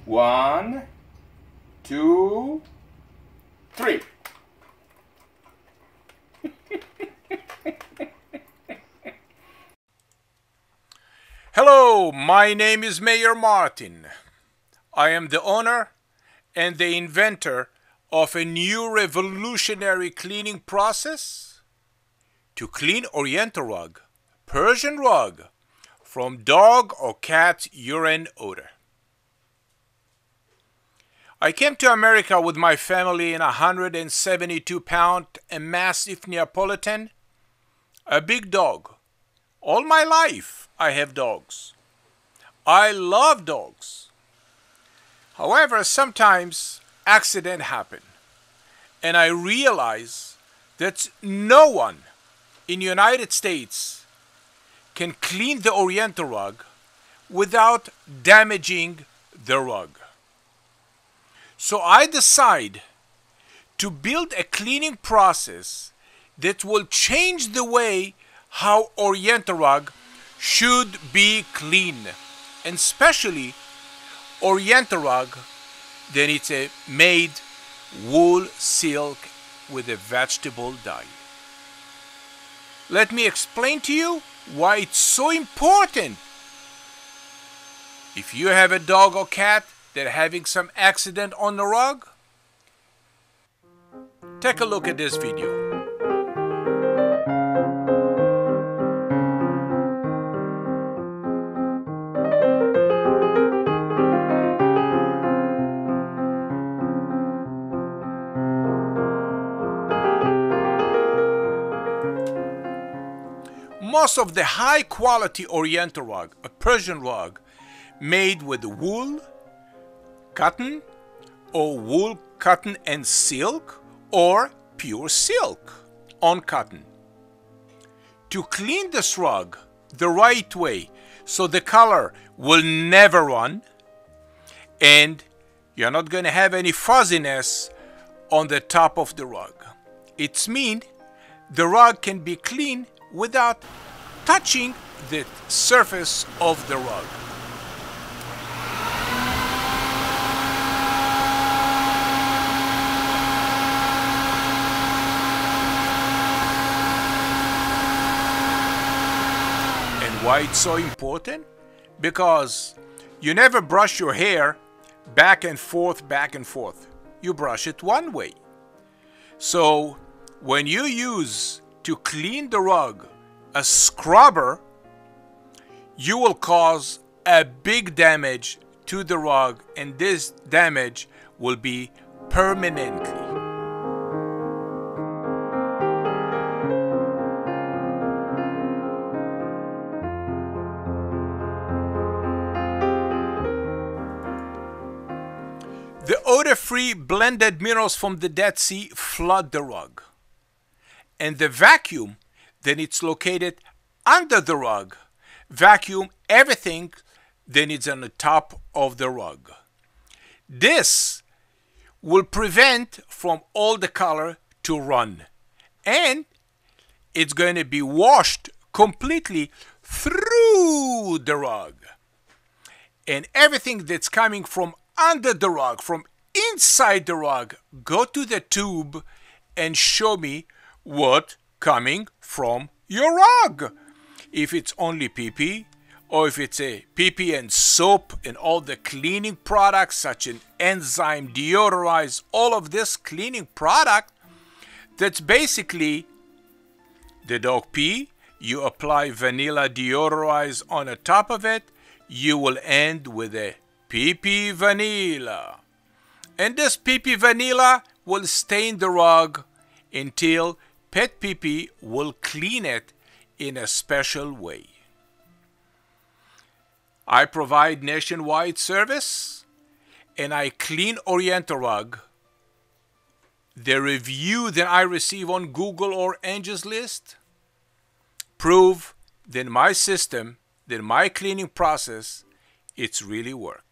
1, 2, 3. Hello, my name is Mayor Martin. I am the owner and the inventor of a new revolutionary cleaning process to clean Oriental rug, Persian rug, from dog or cat urine odor. I came to America with my family in a 172-pound, a massive Neapolitan, a big dog. All my life I have dogs. I love dogs. However, sometimes accidents happen, and I realize that no one in the United States can clean the Oriental rug without damaging the rug. So I decide to build a cleaning process that will change the way how Oriental rug should be cleaned, and especially Oriental rug then it's a made wool silk with a vegetable dye. Let me explain to you why it's so important. If you have a dog or cat that are having some accident on the rug, take a look at this video. Most of the high quality Oriental rug, a Persian rug, made with wool, cotton, or wool, cotton and silk, or pure silk on cotton. To clean this rug the right way so the color will never run and you're not going to have any fuzziness on the top of the rug. It means the rug can be clean without touching the surface of the rug. And why it's so important? Because you never brush your hair back and forth, back and forth. You brush it one way. So when you use to clean the rug a scrubber, you will cause a big damage to the rug, and this damage will be permanently. The odor-free blended minerals from the Dead Sea flood the rug. And the vacuum, then it's located under the rug. Vacuum everything, then it's on the top of the rug. This will prevent from all the color to run. And it's going to be washed completely through the rug. And everything that's coming from under the rug, from inside the rug, go to the tube and show me what coming from your rug. If it's only pee-pee, or if it's a pee-pee and soap and all the cleaning products such as enzyme, deodorize, all of this cleaning product, that's basically the dog pee, you apply vanilla deodorize on the top of it, you will end with a pee-pee vanilla. And this pee-pee vanilla will stain the rug until PetPeePee will clean it in a special way. I provide nationwide service and I clean Oriental rug. The review that I receive on Google or Angie's List prove that my system, that my cleaning process, it's really work.